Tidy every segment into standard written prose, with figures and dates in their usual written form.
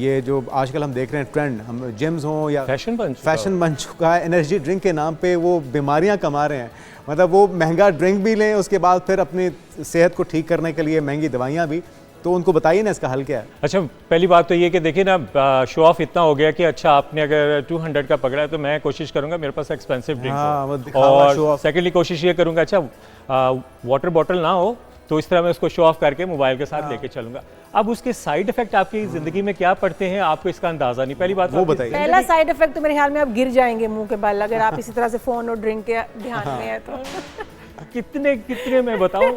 ये जो आजकल हम देख रहे हैं ट्रेंड, हम जिम्स हों या फैशन बन चुका है, एनर्जी ड्रिंक के नाम पे वो बीमारियां कमा रहे हैं। मतलब वो महंगा ड्रिंक भी लें, उसके बाद फिर अपनी सेहत को ठीक करने के लिए महंगी दवाइयाँ भी। तो उनको बताइए ना इसका हल क्या है। अच्छा, पहली बात तो ये कि देखिए ना, शो ऑफ इतना हो गया कि अच्छा आपने अगर 200 का पकड़ा है तो मैं कोशिश करूंगा मेरे पास एक्सपेंसिव ड्रिंक हो, और सेकेंडली कोशिश ये करूंगा अच्छा वाटर बॉटल ना हो, तो इस तरह मैं उसको शो ऑफ करके मोबाइल के साथ लेके चलूंगा। अब उसके साइड इफेक्ट आपकी जिंदगी में क्या पड़ते हैं आपको इसका अंदाजा नहीं। पहली बात वो बताइए। पहला साइड इफेक्ट तो मेरे ख्याल में आप गिर जाएंगे मुंह के बल, अगर आप इसी तरह से फोन और ड्रिंक के ध्यान में है तो। कितने मैं बताऊं।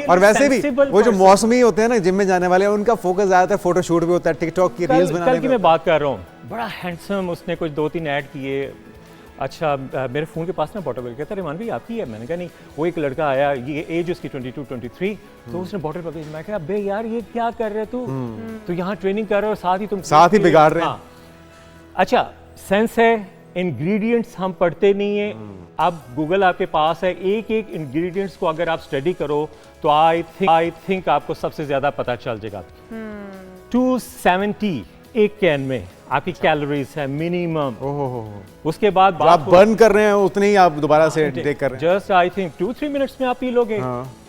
और वैसे भी वो जो मौसमी होते हैं ना जिम में जाने वाले, उनका फोकस ज्यादातर फोटोशूट भी होता है, टिकटॉक की रील्स बनाने में। कल की मैं बात कर रहा हूँ, बड़ा हैंडसम, उसने कुछ 2-3 ऐड किए। अच्छा, मेरे फ़ोन के पास ना बॉटल बिल, कहता रेमान भाई आपकी है। मैंने कहा नहीं। वो एक लड़का आया, ये एज उसकी 22-23, तो उसने बॉटल पकड़ी। मैं कहा बे यार ये क्या कर रहे तू, तो यहाँ ट्रेनिंग कर रहे हो और साथ ही तुम साथ ही बिगाड़ रहे हैं। अच्छा, सेंस है, इंग्रेडिएंट्स हम पढ़ते नहीं है। अब गूगल आपके पास है, एक एक इंग्रेडिएंट्स को अगर आप स्टडी करो तो आई थिंक आपको सबसे ज्यादा पता चल जाएगा। 270 एक कैन में आपकी कैलोरीज है मिनिमम। उसके बाद आप बर्न कर रहे हैं उतने ही आप दोबारा से टेक कर रहे हैं। जस्ट आई थिंक 2-3 मिनट्स में आप पी लोगे।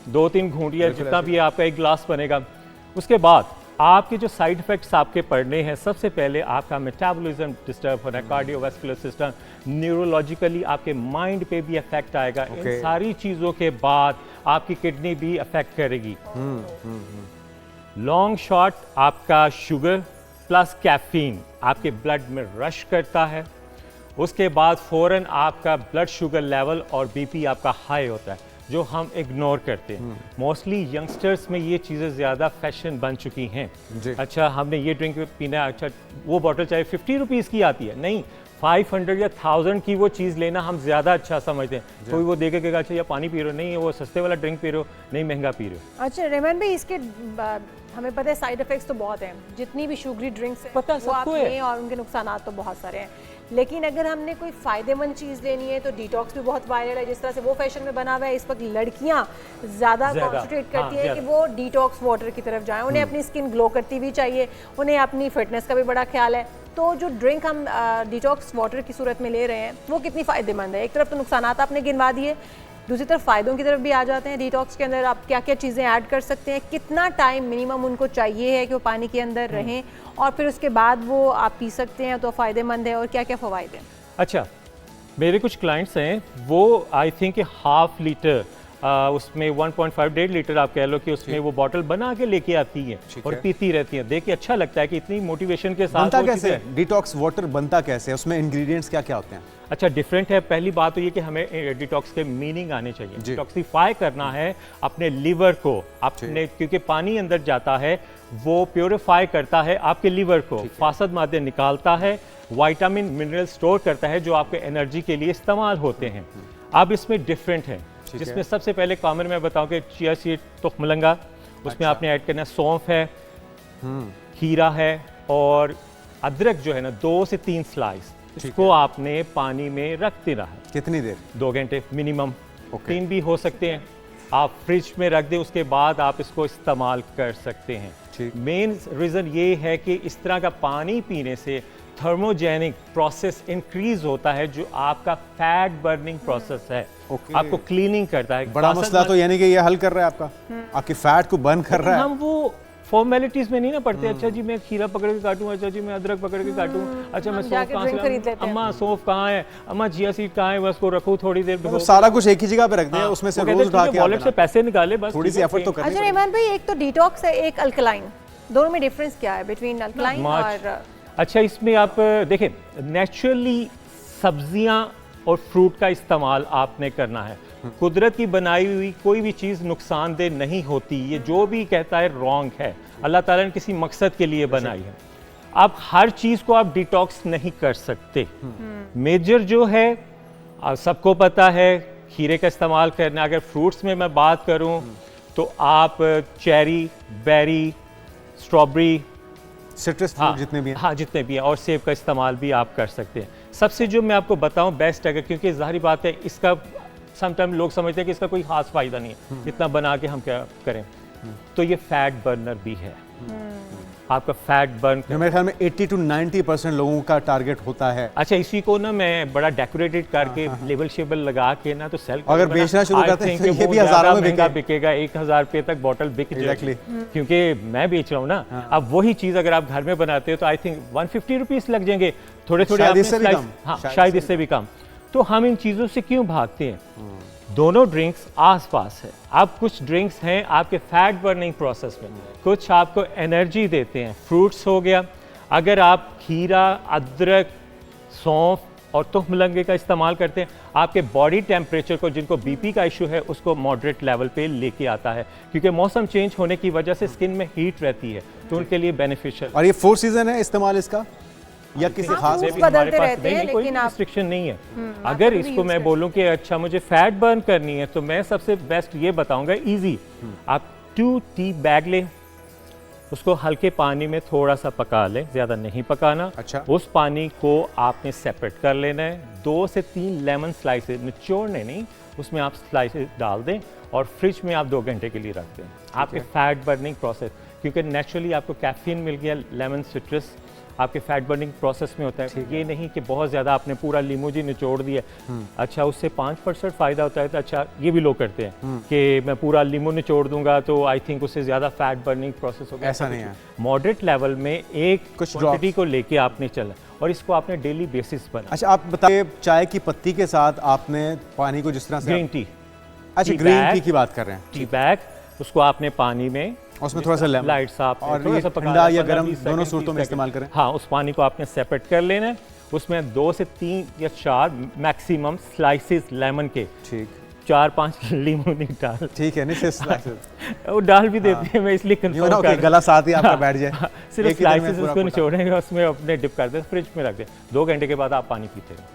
2-3 घूंटियां जितना भी आपका एक गिलास बनेगा। उसके बाद आपके जो साइड इफेक्ट्स आपके पड़ने हैं, सबसे पहले आपका मेटाबॉलिज्म डिस्टर्ब होना है, कार्डियोवैस्कुलर सिस्टम, न्यूरोलॉजिकली आपके माइंड पे भी इफेक्ट आएगा। इन सारी चीज़ों के बाद आपकी किडनी भी अफेक्ट करेगी। लॉन्ग शॉट आपका शुगर प्लस कैफीन आपके ब्लड में रश करता है। उसके बाद फौरन आपका ब्लड शुगर लेवल और बीपी आपका हाई होता है, जो हम इग्नोर करते हैं। मोस्टली यंगस्टर्स में ये चीज़ें ज़्यादा फैशन बन चुकी हैं। अच्छा, हमने ये ड्रिंक पीना है, अच्छा वो बॉटल चाहे 50 रुपीज़ की आती है, नहीं 500 या 1000 की वो चीज़ लेना हम ज़्यादा अच्छा समझते हैं। कोई वो देखे कि अच्छा या पानी पी रहे हो, नहीं वो सस्ते वाला ड्रिंक पी रहे हो, नहीं महंगा पी रहे हो। अच्छा रेमान भाई, इसके हमें पता है साइड इफेक्ट्स तो बहुत हैं, जितनी भी शुगरी ड्रिंक्स पता सबको है, और उनके नुकसान तो बहुत सारे हैं। लेकिन अगर हमने कोई फ़ायदेमंद चीज़ लेनी है तो डिटॉक्स भी बहुत वायरल है। जिस तरह से वो फैशन में बना हुआ है, इस वक्त लड़कियां ज़्यादा कॉन्सेंट्रेट करती हैं कि वो डिटॉक्स वाटर की तरफ जाएं। उन्हें अपनी स्किन ग्लो करती भी चाहिए, उन्हें अपनी फिटनेस का भी बड़ा ख्याल है। तो जो ड्रिंक हम डिटॉक्स वाटर की सूरत में ले रहे हैं वो कितनी फ़ायदेमंद है? एक तरफ तो नुकसान आपने गिनवा दिए, दूसरी तरफ फ़ायदों की तरफ भी आ जाते हैं। डिटॉक्स के अंदर आप क्या क्या चीज़ें ऐड कर सकते हैं, कितना टाइम मिनिमम उनको चाहिए है कि वो पानी के अंदर रहें, और फिर उसके बाद वो आप पी सकते हैं तो फ़ायदेमंद है, और क्या क्या फ़वाइद हैं? अच्छा, मेरे कुछ क्लाइंट्स हैं, वो आई थिंक 1/2 लीटर उसमें 1.5-1.5 लीटर आप कह लो कि उसमें वो बॉटल बना के लेके आती हैं और पीती रहती हैं। देख के अच्छा लगता है कि इतनी मोटिवेशन के साथ। बनता कैसे डिटॉक्स वाटर, बनता कैसे है, उसमें इंग्रेडिएंट्स क्या क्या होते हैं? अच्छा, डिफरेंट है। पहली बात तो ये कि हमें डिटॉक्स के मीनिंग आने चाहिए। डिटॉक्सीफाई करना है अपने लिवर को, अपने, क्योंकि पानी अंदर जाता है वो प्योरीफाई करता है आपके लिवर को, फासद मादे निकालता है, विटामिन मिनरल स्टोर करता है जो आपके एनर्जी के लिए इस्तेमाल होते हैं। अब इसमें डिफरेंट है, जिसमें सबसे पहले कॉमन मैं बताऊं कि चिया सीड, तुख मलंगा, उसमें आपने ऐड करना है, सौंफ है, खीरा है, और अदरक जो है ना 2 से 3 स्लाइस, इसको आपने पानी में रख देना है। कितनी देर? 2 घंटे मिनिमम, 3 भी हो सकते हैं। आप फ्रिज में रख दें, उसके बाद आप इसको इस्तेमाल कर सकते हैं। मेन रीज़न ये है कि इस तरह का पानी पीने से थर्मोजेनिक प्रोसेस इंक्रीज होता है, जो आपका फैट बर्निंग प्रोसेस है, आपको क्लीनिंग करता है। बड़ा मसला तो यानी कि ये हल कर रहा है आपका, आपकी फैट को बर्न कर रहा है। हम वो फॉर्मेलिटीज में नहीं ना पढ़ते। अच्छा जी मैं खीरा पकड़ के काटूं, अच्छा जी मैं अदरक पकड़ के काटूं, अच्छा मैं सौंफ कहाँ से लाऊं, अम्मा सौंफ कहाँ है, अम्मा चिया सीड कहाँ है, बस को रखूं थोड़ी देर, तो सारा कुछ एक ही जगह पे रख दें, उसमें से रोज उठा के वॉलेट से पैसे निकाले, बस थोड़ी सी एफर्ट तो करनी। अच्छा रेमान भाई, एक तो डिटॉक्स है, एक अल्कलाइन, दोनों में डिफरेंस क्या है बिटवीन अल्कलाइन और? अच्छा, इसमें आप देखें, नेचुरली सब्जियां और फ्रूट का इस्तेमाल आपने करना है। कुदरत की बनाई हुई कोई भी चीज़ नुकसानदेह नहीं होती, ये जो भी कहता है रॉन्ग है। अल्लाह ताला ने किसी मकसद के लिए बनाई है। अब हर चीज़ को आप डिटॉक्स नहीं कर सकते। मेजर जो है सबको पता है, खीरे का इस्तेमाल करना। अगर फ्रूट्स में मैं बात करूं तो आप cherry, berry, strawberry, citrus fruit जितने भी हैं, हाँ जितने भी हैं, और सेब का इस्तेमाल भी आप कर सकते हैं। सबसे जो मैं आपको बताऊं बेस्ट है, क्योंकि जाहिर बात है इसका समटाइम लोग समझते हैं कि इसका कोई खास फायदा नहीं है, इतना बना के हम क्या करें, तो ये फैट बर्नर भी है। आपका फैट बर्न। जो मेरे ख्याल में 80 to 90% लोगों का टारगेट होता है। अच्छा, इसी को ना मैं बड़ा डेकोरेटेड करके लेबल शेबल लगा के ना तो सेल अगर बेचना शुरू करते हैं तो ये भी हजारों में बिकेगा, 1000 रुपए तक बॉटल बिक जाएगी। क्योंकि मैं बेच रहा हूँ ना। अब वही चीज अगर आप घर में बनाते हो तो आई थिंक 150 रुपीज लग जाएंगे, थोड़े थोड़े शायद इससे भी कम। तो हम इन चीजों से क्यों भागते हैं? दोनों ड्रिंक्स आसपास है। अब कुछ ड्रिंक्स हैं आपके फैट बर्निंग प्रोसेस में, कुछ आपको एनर्जी देते हैं। फ्रूट्स हो गया, अगर आप खीरा, अदरक, सौंफ और तुखमलंगे का इस्तेमाल करते हैं, आपके बॉडी टेम्परेचर को, जिनको बीपी का इशू है, उसको मॉडरेट लेवल पे लेके आता है। क्योंकि मौसम चेंज होने की वजह से स्किन में हीट रहती है, तो उनके लिए बेनिफिशियल। और ये 4 सीजन है इस्तेमाल इसका या किसी खास बदलते रहते हैं, कोई रिस्ट्रिक्शन नहीं है। अगर इसको मैं बोलूं कि अच्छा मुझे फैट बर्न करनी है, तो मैं सबसे बेस्ट ये बताऊंगा, इजी। आप 2 टी बैग लें, उसको हल्के पानी में थोड़ा सा पका लें, ज्यादा नहीं पकाना। अच्छा। उस पानी को आपने सेपरेट कर लेना है। 2 से 3 लेमन स्लाइसेस, निचोड़ने नहीं, उसमें आप स्लाइसेस डाल दें और फ्रिज में आप 2 घंटे के लिए रख दें। आपके फैट बर्निंग प्रोसेस, क्योंकि नेचुरली आपको कैफीन मिल गया, लेमन सिट्रस आपके फैट बर्निंग प्रोसेस में होता है। ये नहीं कि बहुत ज़्यादा आपने पूरा लीमू जी निचोड़ दिया। अच्छा, उससे 5% फ़ायदा होता है, तो अच्छा ये भी लोग करते हैं कि मैं पूरा लीमू निचोड़ दूंगा तो आई थिंक उससे ज़्यादा फैट बर्निंग प्रोसेस होगा। ऐसा नहीं है। मॉडरेट लेवल में एक कुछ क्वांटिटी को लेके आपने चला और इसको आपने डेली बेसिस पर। अच्छा, आप बताइए, चाय की पत्ती के साथ आपने पानी को जिस तरह से ग्रीन टी। अच्छा, ग्रीन टी की बात कर रहे हैं। टी बैग, उसको आपने पानी में, उसमें थोड़ा सा लेमन, लाइट साफ और ये ठंडा या गर्म दोनों सूरतों में इस्तेमाल करें। हाँ, उस पानी को आपने सेपरेट कर लेना है। उसमें 2 से 3 या 4 मैक्सिमम स्लाइसेस लेमन के, ठीक, 4-5 लीमू नहीं डाल, ठीक है, नहीं स्लाइसेस वो डाल भी देते हैं, मैं इसलिए कंफर्म कर, गला साथ ही आपका बैठ जाए। सिर्फ स्लाइसेस उसको निचोड़ेंगे, उसमें अपने डिप कर दें, फ्रिज में रख दें, 2 घंटे के बाद आप पानी पीते हैं।